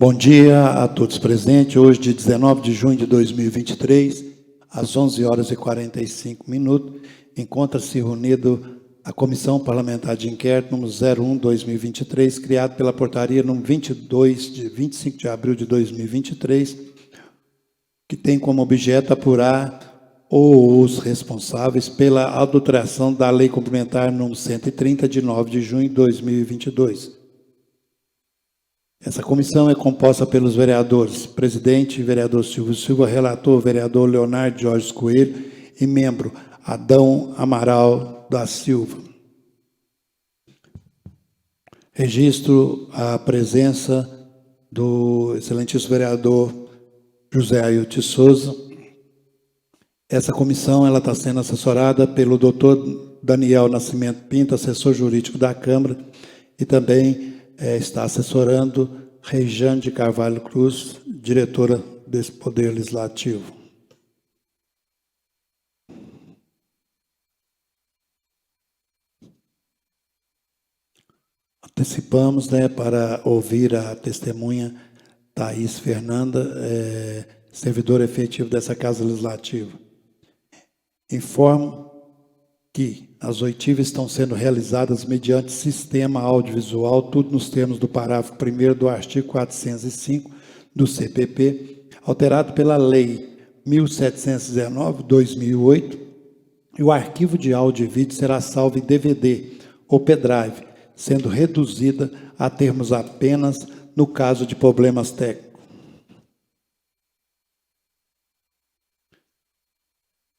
Bom dia a todos presentes. Hoje, de 19 de junho de 2023, às 11 horas e 45 minutos, encontra-se reunido a Comissão Parlamentar de Inquérito número 01/2023, criado pela Portaria número 22, de 25 de abril de 2023, que tem como objeto apurar os responsáveis pela adulteração da Lei Complementar número 130, de 9 de junho de 2022. Essa comissão é composta pelos vereadores, presidente, vereador Silvio Silva, relator, vereador Leonardo Jorge Coelho e membro Adão Amaral da Silva. Registro a presença do excelentíssimo vereador José Ailton Souza. Essa comissão está sendo assessorada pelo doutor Daniel Nascimento Pinto, assessor jurídico da Câmara, e também está assessorando Rejane de Carvalho Cruz, diretora desse Poder Legislativo. Antecipamos, para ouvir a testemunha Thaís Fernanda, servidora efetiva dessa Casa Legislativa. Informo que as oitivas estão sendo realizadas mediante sistema audiovisual, tudo nos termos do parágrafo 1º do artigo 405 do CPP, alterado pela Lei 1719/2008, e o arquivo de áudio e vídeo será salvo em DVD ou pendrive, sendo reduzida a termos apenas no caso de problemas técnicos.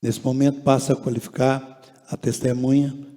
Nesse momento, passo a qualificar a testemunha.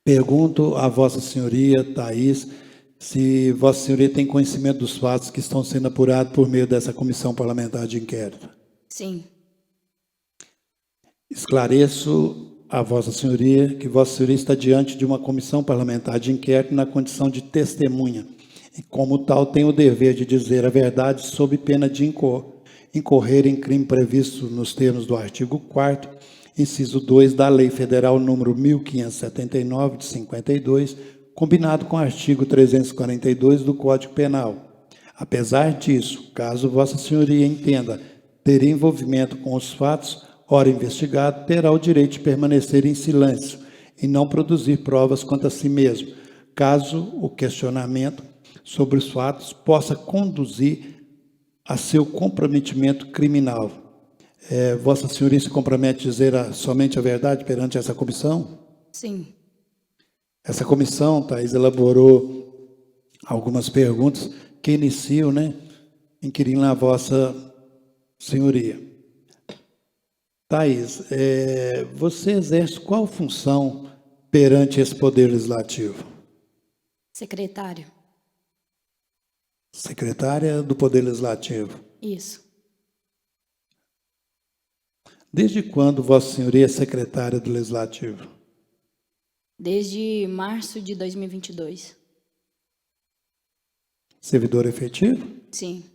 Pergunto a Vossa Senhoria, Thaís, se Vossa Senhoria tem conhecimento dos fatos que estão sendo apurados por meio dessa Comissão Parlamentar de Inquérito. Sim. Esclareço a Vossa Senhoria que Vossa Senhoria está diante de uma Comissão Parlamentar de Inquérito na condição de testemunha, e como tal tem o dever de dizer a verdade sob pena de incorrer em crime previsto nos termos do artigo 4º, inciso 2 da Lei Federal número 1579, de 52, combinado com o artigo 342 do Código Penal. Apesar disso, caso Vossa Senhoria entenda ter envolvimento com os fatos, ora investigado, terá o direito de permanecer em silêncio e não produzir provas contra si mesmo, caso o questionamento sobre os fatos possa conduzir a seu comprometimento criminal. Vossa Senhoria se compromete a dizer somente a verdade perante essa comissão? Sim. Essa comissão, Thaís, elaborou algumas perguntas que iniciam, inquirindo a Vossa Senhoria. Thaís, você exerce qual função perante esse Poder Legislativo? Secretário. Secretária do Poder Legislativo. Isso. Desde quando Vossa Senhoria é secretária do Legislativo? Desde março de 2022. Servidor efetivo? Sim.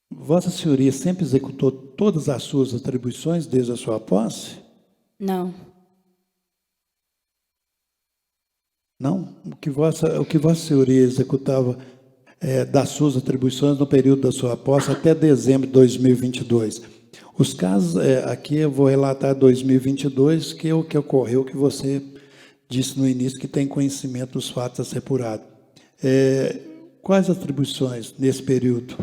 Vossa Senhoria sempre executou todas as suas atribuições desde a sua posse? Não. Não? O que Vossa Senhoria executava das suas atribuições no período da sua posse até dezembro de 2022. Os casos, aqui eu vou relatar 2022, que é o que ocorreu, que você disse no início, que tem conhecimento dos fatos a ser apurado. Quais atribuições nesse período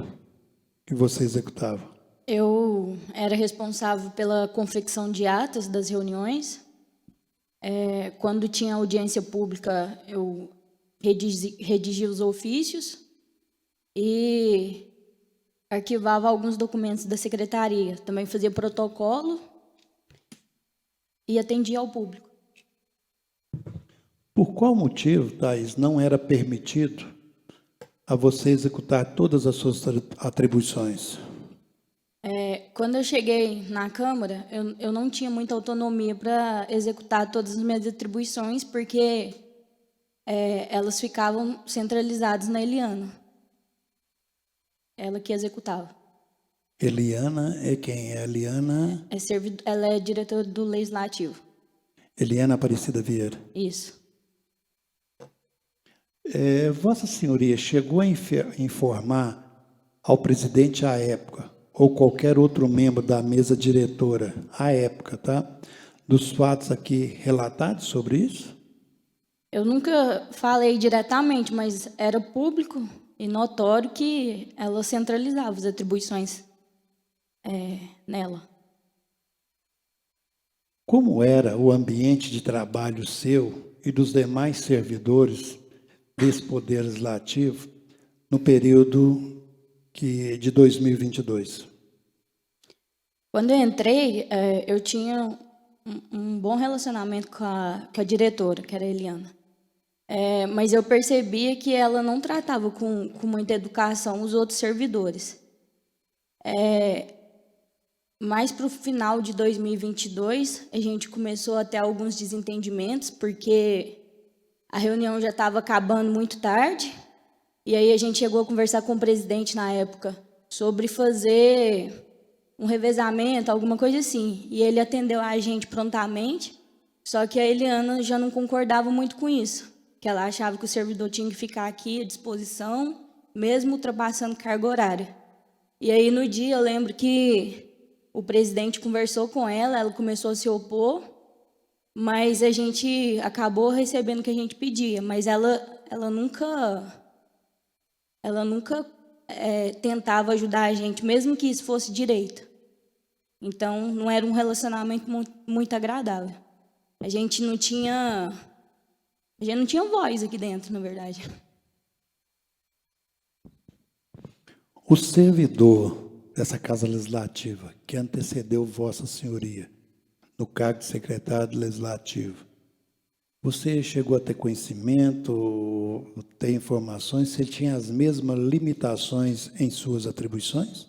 que você executava? Eu era responsável pela confecção de atas das reuniões, Quando tinha audiência pública, eu redigia os ofícios e arquivava alguns documentos da secretaria. Também fazia protocolo e atendia ao público. Por qual motivo, Thais, não era permitido a você executar todas as suas atribuições? Quando eu cheguei na Câmara, eu não tinha muita autonomia para executar todas as minhas atribuições, porque elas ficavam centralizadas na Eliana. Ela que executava. Eliana é quem? Eliana... Ela é diretora do Legislativo. Eliana Aparecida Vieira. Isso. Vossa Senhoria chegou a informar ao presidente à época, ou qualquer outro membro da mesa diretora à época, tá? Dos fatos aqui relatados sobre isso? Eu nunca falei diretamente, mas era público e notório que ela centralizava as atribuições nela. Como era o ambiente de trabalho seu e dos demais servidores desse Poder Legislativo no período de 2022? Quando eu entrei, eu tinha um bom relacionamento com a diretora, que era a Eliana. Mas eu percebia que ela não tratava com muita educação os outros servidores. Mais para o final de 2022, a gente começou a ter alguns desentendimentos, porque a reunião já estava acabando muito tarde, e aí a gente chegou a conversar com o presidente na época sobre fazer um revezamento, alguma coisa assim. E ele atendeu a gente prontamente, só que a Eliana já não concordava muito com isso, que ela achava que o servidor tinha que ficar aqui à disposição, mesmo ultrapassando carga horária. E aí, no dia, eu lembro que o presidente conversou com ela começou a se opor, mas a gente acabou recebendo o que a gente pedia. Mas ela nunca tentava ajudar a gente, mesmo que isso fosse direito. Então, não era um relacionamento muito agradável. A gente não tinha voz aqui dentro, na verdade. O servidor dessa Casa Legislativa, que antecedeu Vossa Senhoria no cargo de secretário legislativo, você chegou a ter conhecimento, ter informações se ele tinha as mesmas limitações em suas atribuições?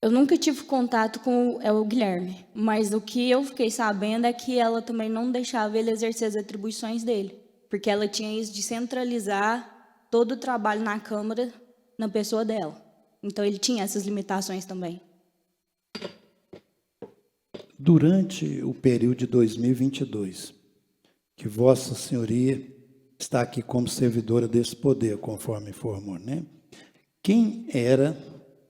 Eu nunca tive contato com o Guilherme, mas o que eu fiquei sabendo é que ela também não deixava ele exercer as atribuições dele, porque ela tinha isso de centralizar todo o trabalho na Câmara na pessoa dela. Então, ele tinha essas limitações também. Durante o período de 2022, que Vossa Senhoria está aqui como servidora desse poder, conforme informou, né? Quem era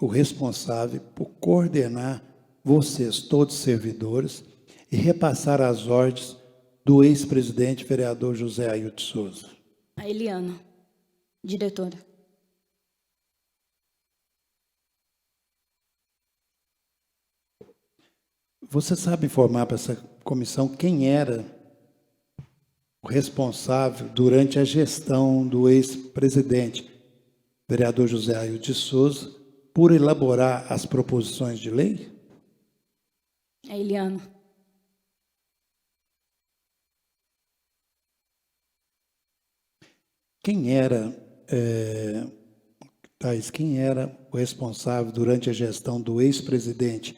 o responsável por coordenar vocês, todos servidores, e repassar as ordens do ex-presidente vereador José Ailton de Souza? A Eliana, diretora. Você sabe informar para essa comissão quem era o responsável durante a gestão do ex-presidente, vereador José Ailton de Souza, por elaborar as proposições de lei? A Eliana. Quem era, Thais, quem era o responsável durante a gestão do ex-presidente,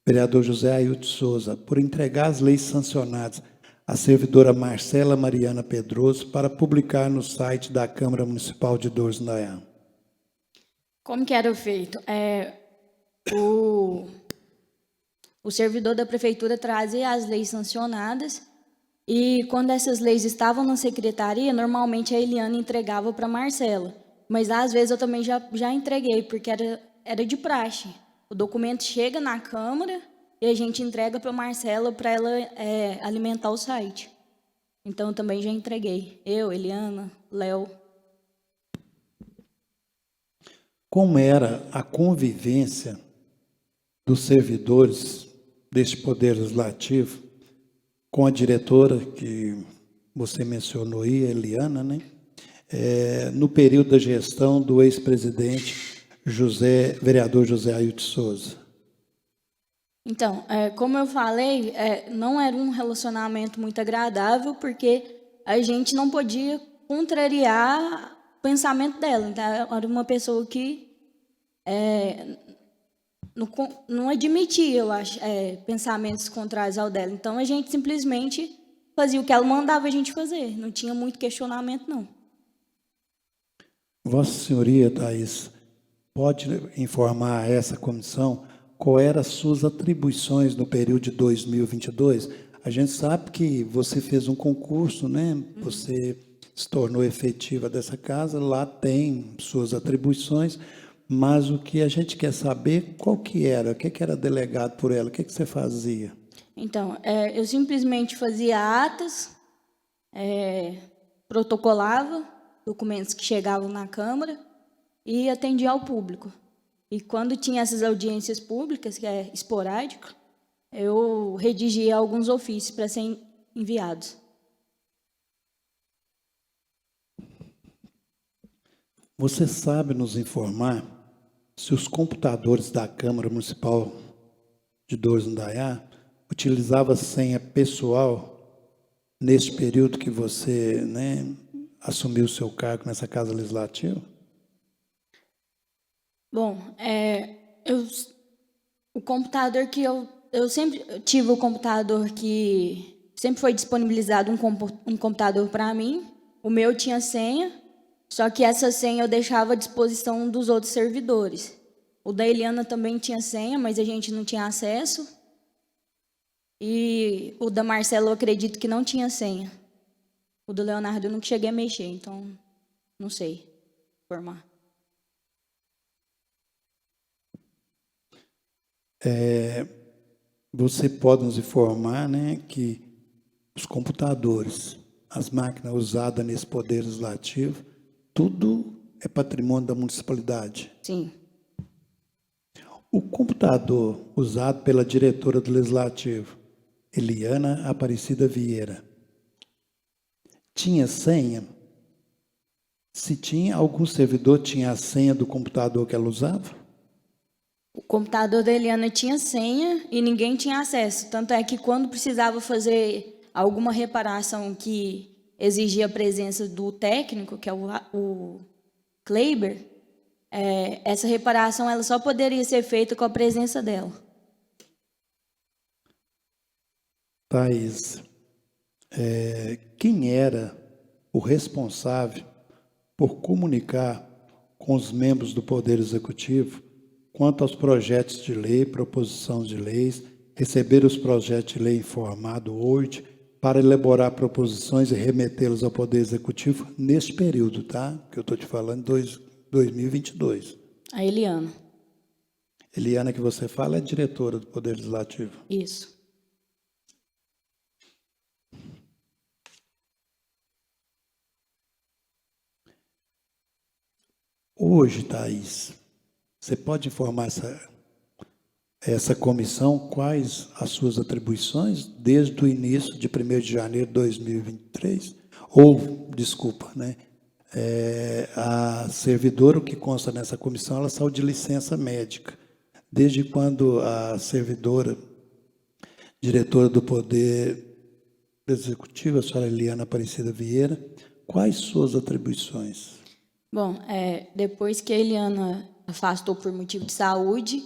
vereador José Ailton de Souza, por entregar as leis sancionadas à servidora Marcela Mariana Pedroso para publicar no site da Câmara Municipal de Dores do Indaiá? Como que era feito? O servidor da prefeitura trazia as leis sancionadas e quando essas leis estavam na secretaria, normalmente a Eliana entregava para a Marcela. Mas às vezes eu também já entreguei, porque era de praxe. O documento chega na Câmara e a gente entrega para a Marcela para ela alimentar o site. Então, eu também já entreguei. Eu, Eliana, Léo. Como era a convivência dos servidores deste Poder Legislativo com a diretora que você mencionou aí, a Eliana, né? No período da gestão do ex-presidente vereador José Ailton Souza. Então, como eu falei, não era um relacionamento muito agradável, porque a gente não podia contrariar o pensamento dela. Então, era uma pessoa que não admitia, eu acho, pensamentos contrários ao dela. Então, a gente simplesmente fazia o que ela mandava a gente fazer. Não tinha muito questionamento, não. Vossa Senhoria, Thaís, pode informar a essa comissão qual eram as suas atribuições no período de 2022? A gente sabe que você fez um concurso, né? Você se tornou efetiva dessa casa, lá tem suas atribuições, mas o que a gente quer saber, qual que era, o que era delegado por ela, o que você fazia? Então, eu simplesmente fazia atas, protocolava documentos que chegavam na Câmara e atendia ao público. E quando tinha essas audiências públicas, que é esporádico, eu redigia alguns ofícios para serem enviados. Você sabe nos informar se os computadores da Câmara Municipal de Dores do Indaiá utilizavam senha pessoal nesse período que você, né, assumiu o seu cargo nessa Casa Legislativa? Bom, o computador que eu sempre tive o computador que sempre foi disponibilizado um computador para mim. O meu tinha senha, só que essa senha eu deixava à disposição dos outros servidores. O da Eliana também tinha senha, mas a gente não tinha acesso. E o da Marcela eu acredito que não tinha senha. O do Leonardo eu nunca cheguei a mexer, então não sei informar. Você pode nos informar, né, que os computadores, as máquinas usadas nesse Poder Legislativo, tudo é patrimônio da municipalidade? Sim. O computador usado pela diretora do Legislativo, Eliana Aparecida Vieira, tinha senha? Se tinha, algum servidor tinha a senha do computador que ela usava? O computador da Eliana tinha senha e ninguém tinha acesso. Tanto é que quando precisava fazer alguma reparação que exigia a presença do técnico, que é o Kleiber, essa reparação ela só poderia ser feita com a presença dela. Thaís, quem era o responsável por comunicar com os membros do Poder Executivo quanto aos projetos de lei, proposições de leis, receber os projetos de lei em formato Word para elaborar proposições e remetê-los ao Poder Executivo neste período, tá? Que eu estou te falando, 2022. A Eliana. Eliana, que você fala, é diretora do Poder Legislativo. Isso. Hoje, Thaís, você pode informar essa comissão quais as suas atribuições desde o início de 1º de janeiro de 2023? Ou, desculpa, né? A servidora, o que consta nessa comissão, ela saiu de licença médica. Desde quando a servidora, diretora do Poder Executivo, a senhora Eliana Aparecida Vieira, quais suas atribuições? Bom, depois que a Eliana afastou por motivo de saúde,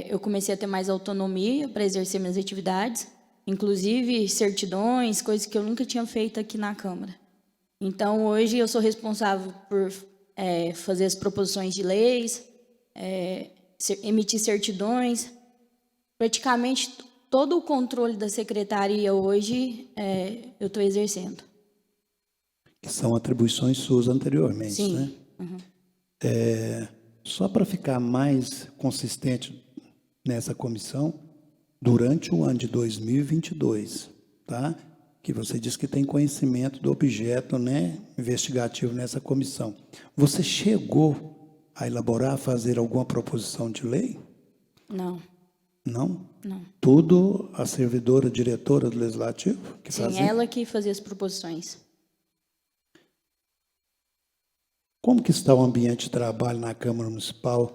eu comecei a ter mais autonomia para exercer minhas atividades, inclusive certidões, coisas que eu nunca tinha feito aqui na Câmara. Então, hoje eu sou responsável por fazer as proposições de leis, emitir certidões. Praticamente todo o controle da secretaria hoje eu estou exercendo. Que são atribuições suas anteriormente, Sim. né? Uhum. Só para ficar mais consistente nessa comissão, durante o ano de 2022, tá? Que você diz que tem conhecimento do objeto, né, investigativo nessa comissão. Você chegou a elaborar, a fazer alguma proposição de lei? Não. Não? Não. Tudo a servidora, diretora do Legislativo que Sim, fazia? ela que fazia as proposições. Como que está o ambiente de trabalho na Câmara Municipal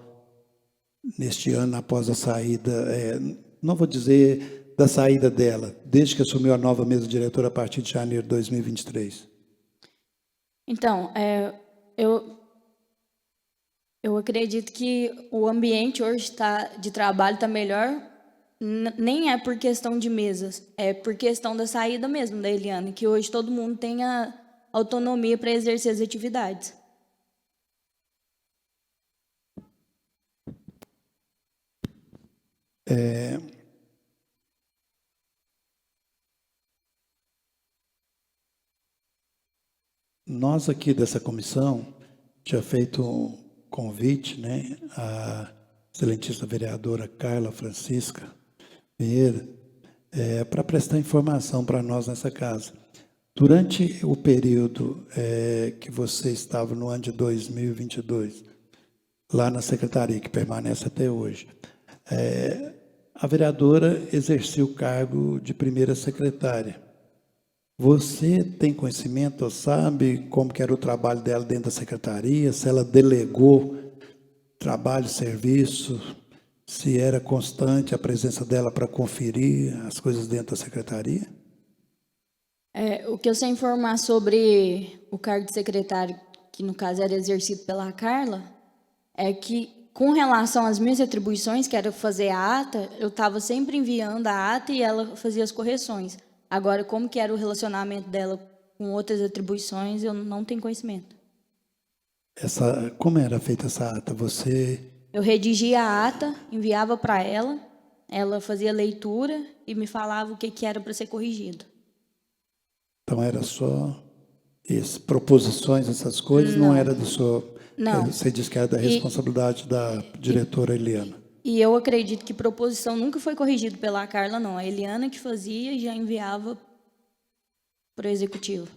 neste ano após a saída, não vou dizer da saída dela, desde que assumiu a nova mesa diretora a partir de janeiro de 2023? Então, eu acredito que o ambiente hoje de trabalho está melhor, nem é por questão de mesas, é por questão da saída mesmo da Eliane, que hoje todo mundo tem a autonomia para exercer as atividades. Nós aqui dessa comissão tinha feito um convite, né, à excelentíssima vereadora Carla Francisca Vieira, para prestar informação para nós nessa casa. Durante o período que você estava no ano de 2022, lá na secretaria, que permanece até hoje, a vereadora exercia o cargo de primeira secretária. Você tem conhecimento, sabe como que era o trabalho dela dentro da secretaria, se ela delegou trabalho, serviço, se era constante a presença dela para conferir as coisas dentro da secretaria? O que eu sei informar sobre o cargo de secretário, que no caso era exercido pela Carla, é que com relação às minhas atribuições, que era fazer a ata, eu estava sempre enviando a ata e ela fazia as correções. Agora, como que era o relacionamento dela com outras atribuições, eu não tenho conhecimento. Como era feita essa ata? Eu redigia a ata, enviava para ela fazia a leitura e me falava o que era para ser corrigido. Então era só proposições, essas coisas, não era do seu... Não. Você disse que era da responsabilidade da diretora Eliana. E eu acredito que proposição nunca foi corrigida pela Carla, não. A Eliana que fazia e já enviava para o executivo.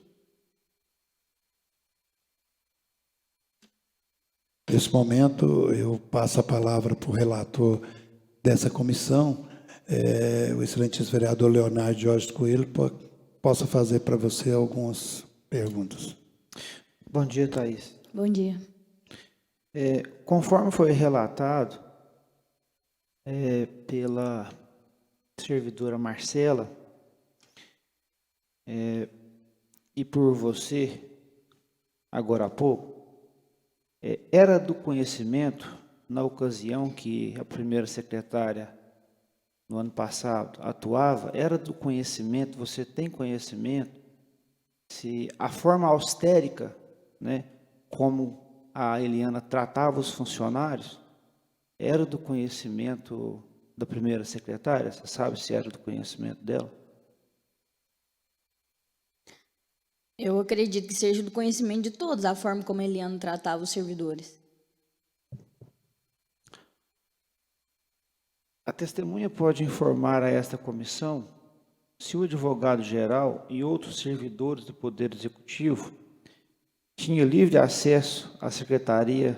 Nesse momento, eu passo a palavra para o relator dessa comissão, o excelentíssimo vereador Leonardo Jorge Coelho, possa fazer para você algumas perguntas. Bom dia, Thaís. Bom dia. Conforme foi relatado pela servidora Marcela e por você, agora há pouco, era do conhecimento, na ocasião que a primeira secretária, no ano passado, atuava, era do conhecimento, você tem conhecimento, se a forma austérica, né, como a Eliana tratava os funcionários, era do conhecimento da primeira secretária? Você sabe se era do conhecimento dela? Eu acredito que seja do conhecimento de todos, a forma como a Eliana tratava os servidores. A testemunha pode informar a esta comissão se o advogado-geral e outros servidores do Poder Executivo tinham livre acesso à Secretaria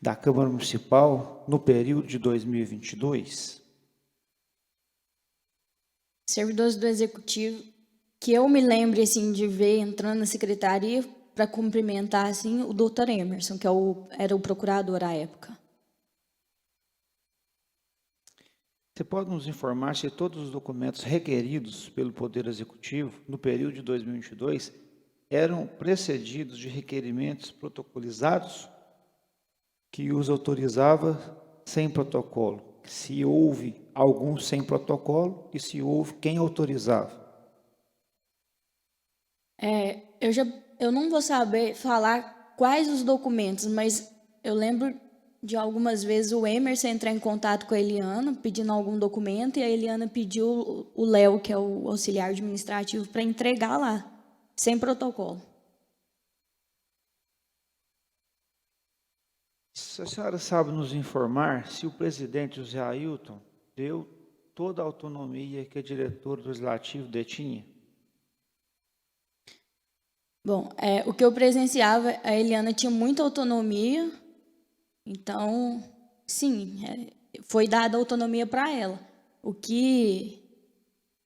da Câmara Municipal no período de 2022? Servidores do Executivo, que eu me lembre assim, de ver entrando na secretaria para cumprimentar assim, o doutor Emerson, que era o procurador à época. Você pode nos informar se todos os documentos requeridos pelo Poder Executivo no período de 2022 eram precedidos de requerimentos protocolizados que os autorizava sem protocolo? Se houve algum sem protocolo e se houve, quem autorizava? Eu não vou saber falar quais os documentos, mas eu lembro de algumas vezes o Emerson entrar em contato com a Eliana, pedindo algum documento, e a Eliana pediu o Léo, que é o auxiliar administrativo, para entregar lá, sem protocolo. Se a senhora sabe nos informar se o presidente José Ailton deu toda a autonomia que a diretora do Legislativo detinha? Bom, o que eu presenciava, a Eliana tinha muita autonomia, então, sim, foi dada autonomia para ela. O que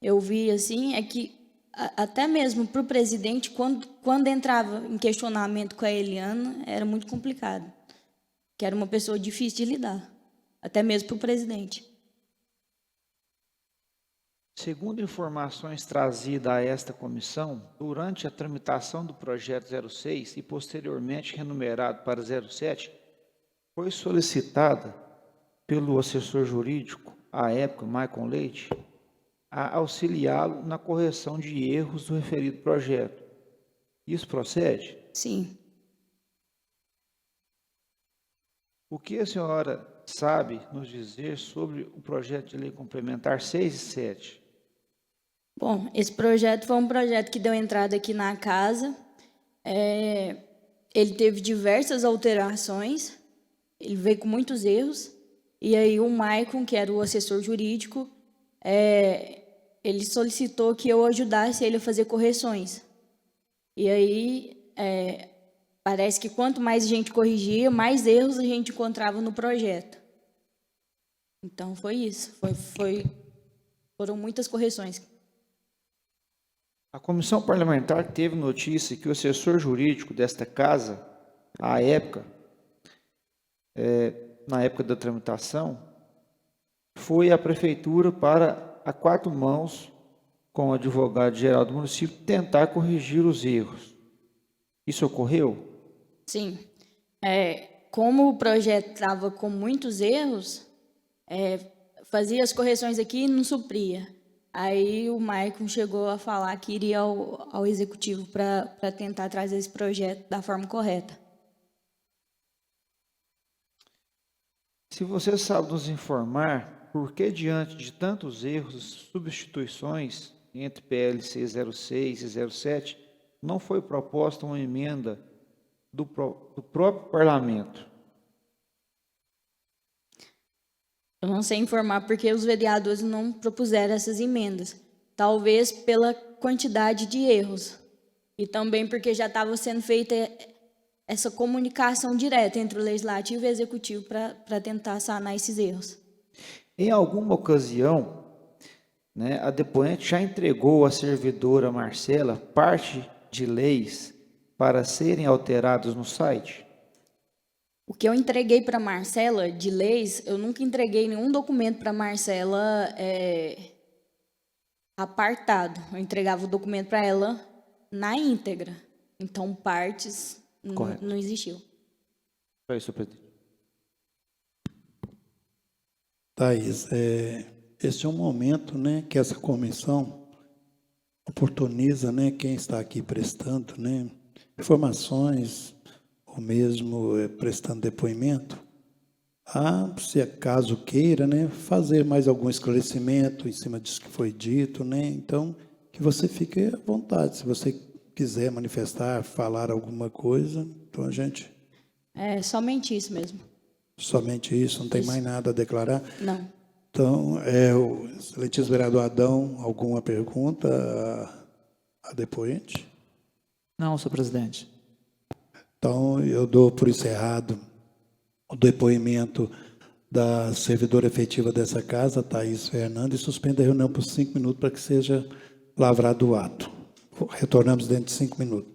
eu vi assim é que até mesmo para o presidente, quando entrava em questionamento com a Eliana, era muito complicado, que era uma pessoa difícil de lidar, até mesmo para o presidente. Segundo informações trazidas a esta comissão, durante a tramitação do projeto 06 e posteriormente renumerado para 07, foi solicitada pelo assessor jurídico, à época, Maicon Leite, a auxiliá-lo na correção de erros do referido projeto. Isso procede? Sim. O que a senhora sabe nos dizer sobre o projeto de lei complementar 6 e 7? Bom, esse projeto foi um projeto que deu entrada aqui na casa. Ele teve diversas alterações, ele veio com muitos erros, e aí o Maicon, que era o assessor jurídico, ele solicitou que eu ajudasse ele a fazer correções. E aí, parece que quanto mais a gente corrigia, mais erros a gente encontrava no projeto. Então, foi isso. Foram muitas correções. A comissão parlamentar teve notícia que o assessor jurídico desta casa, à época, na época da tramitação, foi à prefeitura para, a 4 mãos, com o advogado-geral do município, tentar corrigir os erros. Isso ocorreu? Sim. Como o projeto estava com muitos erros, fazia as correções aqui e não supria. Aí o Maicon chegou a falar que iria ao executivo para tentar trazer esse projeto da forma correta. Se você sabe nos informar por que, diante de tantos erros e substituições entre PLC 06 e 07, não foi proposta uma emenda do próprio parlamento? Eu não sei informar porque os vereadores não propuseram essas emendas. Talvez pela quantidade de erros. E também porque já estava sendo feita essa comunicação direta entre o Legislativo e o Executivo para tentar sanar esses erros. Em alguma ocasião, a depoente já entregou à servidora Marcela parte de leis para serem alterados no site? O que eu entreguei para a Marcela de leis, eu nunca entreguei nenhum documento para a Marcela apartado. Eu entregava o documento para ela na íntegra. Então, partes não existiu. É isso, presidente. Thaís, esse é um momento, que essa comissão oportuniza, quem está aqui prestando, informações, ou mesmo prestando depoimento, se acaso queira, fazer mais algum esclarecimento em cima disso que foi dito, então, que você fique à vontade. Se você quiser manifestar, falar alguma coisa, então a gente... Somente isso mesmo. Somente isso? Não tem mais nada a declarar? Não. Então, o excelentíssimo vereador Adão, alguma pergunta a depoente? Não, senhor presidente. Então, eu dou por encerrado o depoimento da servidora efetiva dessa casa, Thaís Fernandes, e suspendo a reunião por 5 minutos para que seja lavrado o ato. Retornamos dentro de 5 minutos.